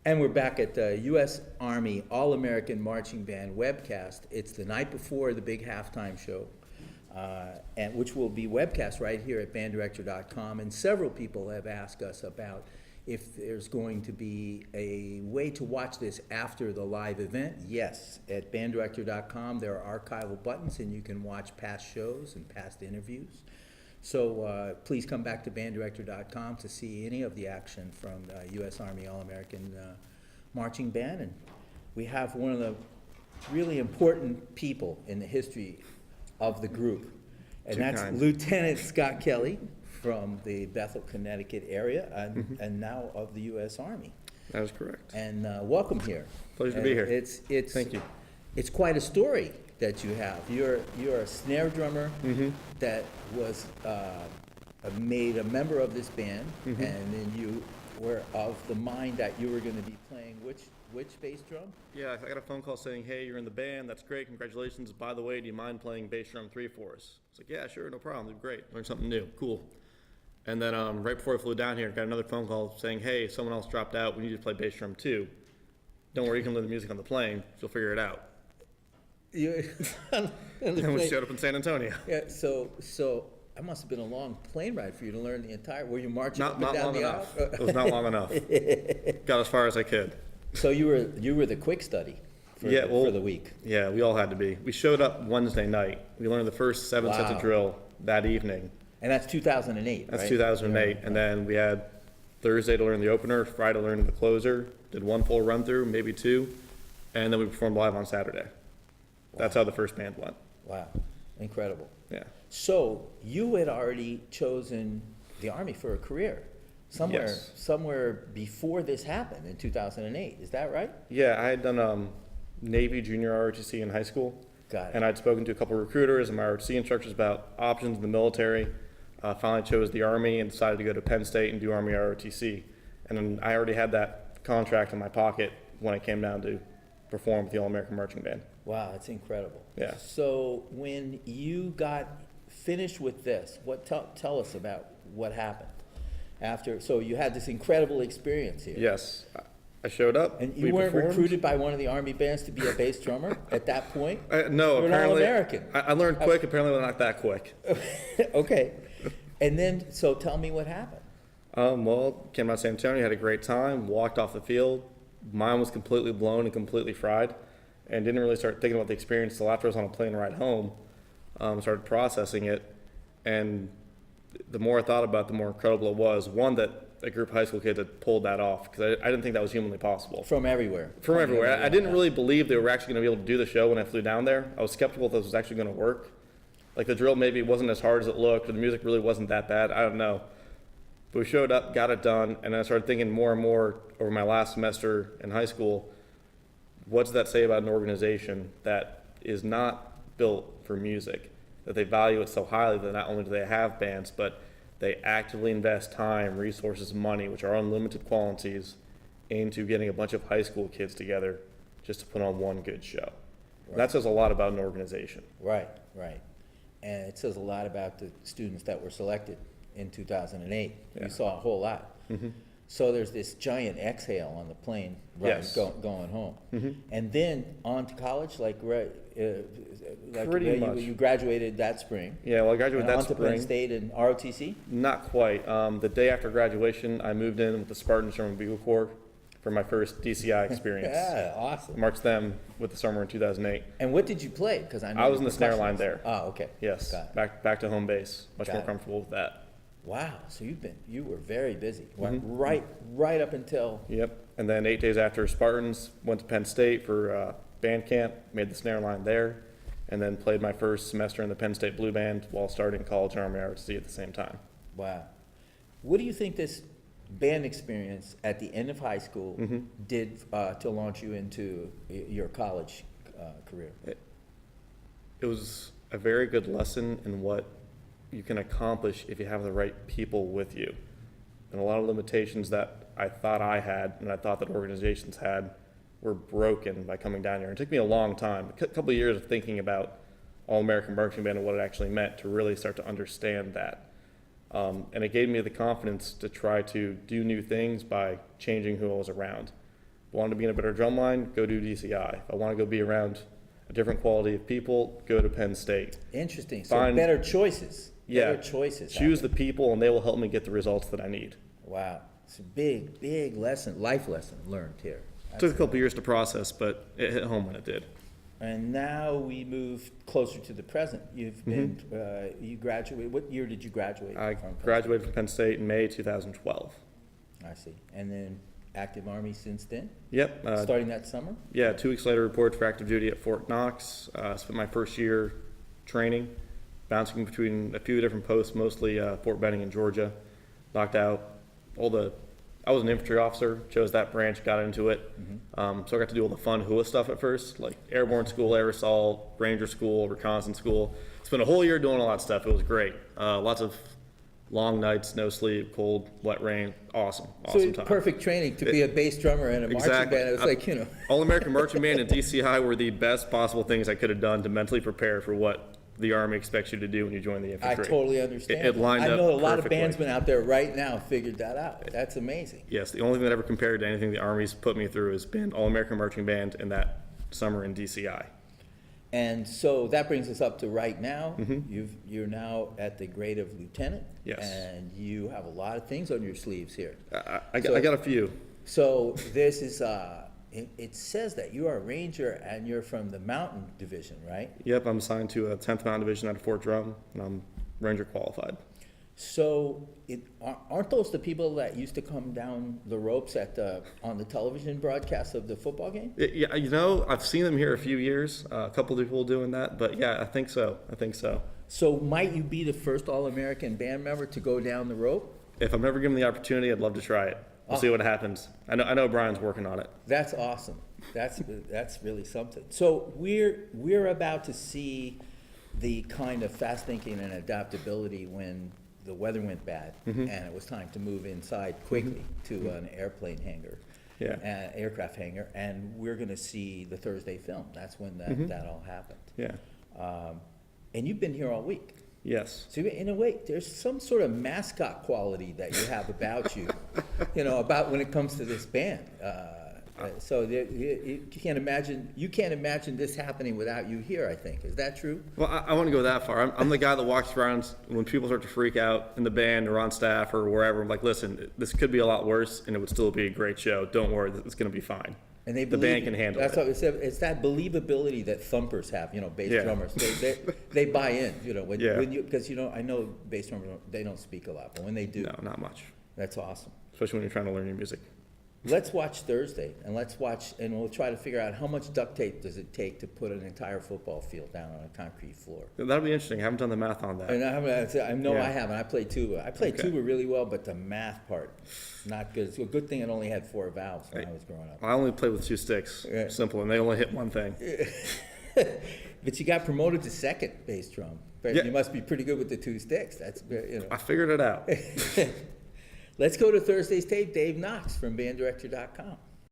And we're back at the U.S. Army All-American Marching Band webcast. It's the night before the big halftime show, and which will be webcast right here at banddirector.com. And several people have asked us about if there's going to be a way to watch this after the live event. Yes, at banddirector.com there are archival buttons, and you can watch past shows and past interviews. So please come back to banddirector.com to see any of the action from the U.S. Army All-American Marching Band. And we have one of the really important people in the history of the group, and that's Lieutenant Scott Kelly from the Bethel, Connecticut area, and now of the U.S. Army. That is correct. And welcome here. Pleasure to be here. Thank you. It's quite a story that you have. You're a snare drummer that was made a member of this band, and then you were of the mind that you were going to be playing which bass drum? Yeah, I got a phone call saying, hey, you're in the band, that's great, congratulations. By the way, do you mind playing bass drum 3 for us? It's like, yeah, sure, no problem, great, learn something new, cool. And then right before I flew down here, I got another phone call saying, hey, someone else dropped out, we need you to play bass drum 2. Don't worry, you can learn the music on the plane, you'll figure it out. And we showed up in San Antonio. Yeah, so that must have been a long plane ride for you to learn the entire. Were you marching not up and down long the enough. aisle? It was not long enough. Got as far as I could. So you were the quick study for the week. Yeah, we all had to be. We showed up Wednesday night. We learned the first 7 sets of drill that evening. And that's 2008. That's right? 2008, and then we had Thursday to learn the opener, Friday to learn the closer. Did 1 full run through, maybe 2, and then we performed live on Saturday. That's how the first band went. Wow, incredible. Yeah. So you had already chosen the Army for a career somewhere before this happened in 2008. Is that right? Yeah, I had done Navy junior ROTC in high school. Got it. And I'd spoken to a couple of recruiters and my ROTC instructors about options in the military. Finally chose the Army and decided to go to Penn State and do Army ROTC. And then I already had that contract in my pocket when it came down to perform with the All-American Marching Band. Wow, that's incredible. Yeah. So when you got finished with this, tell us about what happened after. So you had this incredible experience here. Yes, I showed up. And you weren't recruited by one of the Army bands to be a bass drummer at that point? No, You're apparently. an All-American. I learned quick. Apparently, not that quick. Okay. And then, so tell me what happened. Well, came out to San Antonio, had a great time, walked off the field. Mine was completely blown and completely fried, and didn't really start thinking about the experience until after I was on a plane ride home. Started processing it, and the more I thought about it, the more incredible it was. One, that a group of high school kids had pulled that off, because I didn't think that was humanly possible. From everywhere. From everywhere. I didn't really believe they were actually going to be able to do the show when I flew down there. I was skeptical if this was actually going to work. Like the drill maybe wasn't as hard as it looked, or the music really wasn't that bad. I don't know. But we showed up, got it done, and then I started thinking more and more over my last semester in high school, what does that say about an organization that is not built for music, that they value it so highly that not only do they have bands, but they actively invest time, resources, money, which are unlimited qualities, into getting a bunch of high school kids together just to put on one good show. Right. That says a lot about an organization. Right. And it says a lot about the students that were selected in 2008. Yeah. You saw a whole lot. So there's this giant exhale on the plane going home. And then on to college, pretty much. You graduated that spring. Yeah, well, I graduated that spring. On to Penn State and ROTC? Not quite. The day after graduation, I moved in with the Spartan Sherman Bugle Corps for my first DCI experience. Yeah, awesome. Marched them with the summer in 2008. And what did you play? Because I was in the snare line there. Oh, okay. Yes, back to home base. Much more comfortable with that. Wow, so you were very busy, right up until. Yep, and then 8 days after Spartans, went to Penn State for band camp, made the snare line there, and then played my first semester in the Penn State Blue Band while starting college and Army ROTC at the same time. Wow. What do you think this band experience at the end of high school did to launch you into your college career? It was a very good lesson in what you can accomplish if you have the right people with you. And a lot of limitations that I thought I had and I thought that organizations had were broken by coming down here. It took me a long time, a couple of years of thinking about All-American Marching Band and what it actually meant to really start to understand that. And it gave me the confidence to try to do new things by changing who I was around. I wanted to be in a better drum line, go do DCI. If I want to go be around a different quality of people, go to Penn State. Interesting. So Find- better choices. Yeah. Better choices. Choose the people, and they will help me get the results that I need. Wow. It's a big, big lesson, life lesson learned here. Took a couple years to process, but it hit home when it did. And now we move closer to the present. You've been, you graduated, what year did you graduate I from? graduated from Penn State in May 2012. I see. And then active Army since then? Yep. Starting that summer? Yeah, 2 weeks later, reported for active duty at Fort Knox. Spent my first year training, bouncing between a few different posts, mostly Fort Benning in Georgia. Knocked out I was an infantry officer, chose that branch, got into it. So I got to do all the fun HUA stuff at first, like airborne school, air assault, ranger school, reconnaissance school. Spent a whole year doing a lot of stuff. It was great. Lots of long nights, no sleep, cold, wet rain. Awesome So time. perfect training to be a bass drummer in a marching Exactly. band. It was like, you know. All-American Marching Band and DCI were the best possible things I could have done to mentally prepare for what the Army expects you to do when you join the I infantry. totally understand. It lined I up know a lot of perfectly. bandsmen out there right now figured that out. That's amazing. Yes, the only thing that ever compared to anything the Army's put me through has been All-American Marching Band and that summer in DCI. And so that brings us up to right now. You're now at the grade of lieutenant. Yes. And you have a lot of things on your sleeves here. I got a few. So this is, it says that you are a ranger and you're from the mountain division, right? Yep, I'm assigned to a 10th Mountain Division out of Fort Drum, and I'm Ranger qualified. So aren't those the people that used to come down the ropes on the television broadcast of the football game? Yeah, you know, I've seen them here a few years, a couple of people doing that, but yeah, I think so. So might you be the first All-American band member to go down the rope? If I'm ever given the opportunity, I'd love to try it. We'll see what happens. I know Brian's working on it. That's awesome. That's really something. So we're about to see the kind of fast thinking and adaptability when the weather went bad and it was time to move inside quickly to an airplane hangar, aircraft hangar, and we're going to see the Thursday film. That's when that all happened. Yeah. And you've been here all week. Yes. So in a way, there's some sort of mascot quality that you have about you, about when it comes to this band. So you can't imagine this happening without you here, I think. Is that true? Well, I wouldn't go that far. I'm the guy that walks around when people start to freak out in the band or on staff or wherever. I'm like, listen, this could be a lot worse, and it would still be a great show. Don't worry, it's going to be fine. And they the band can handle That's it. what it said. It's that believability that thumpers have, bass drummers. They buy in, because I know bass drummers, they don't speak a lot, but when they do. No, not much. That's awesome. Especially when you're trying to learn your music. Let's watch Thursday, and we'll try to figure out how much duct tape does it take to put an entire football field down on a concrete floor. That'll be interesting. I haven't done the math on that. And I haven't. I played tuba. I played tuba really well, but the math part, not good. It's a good thing it only had 4 valves when I was growing up. I only played with 2 sticks. Yeah. Simple, and they only hit one thing. But you got promoted to second bass drum. But Yeah. you must be pretty good with the 2 sticks. I figured it out. Let's go to Thursday's tape. Dave Knox from banddirector.com.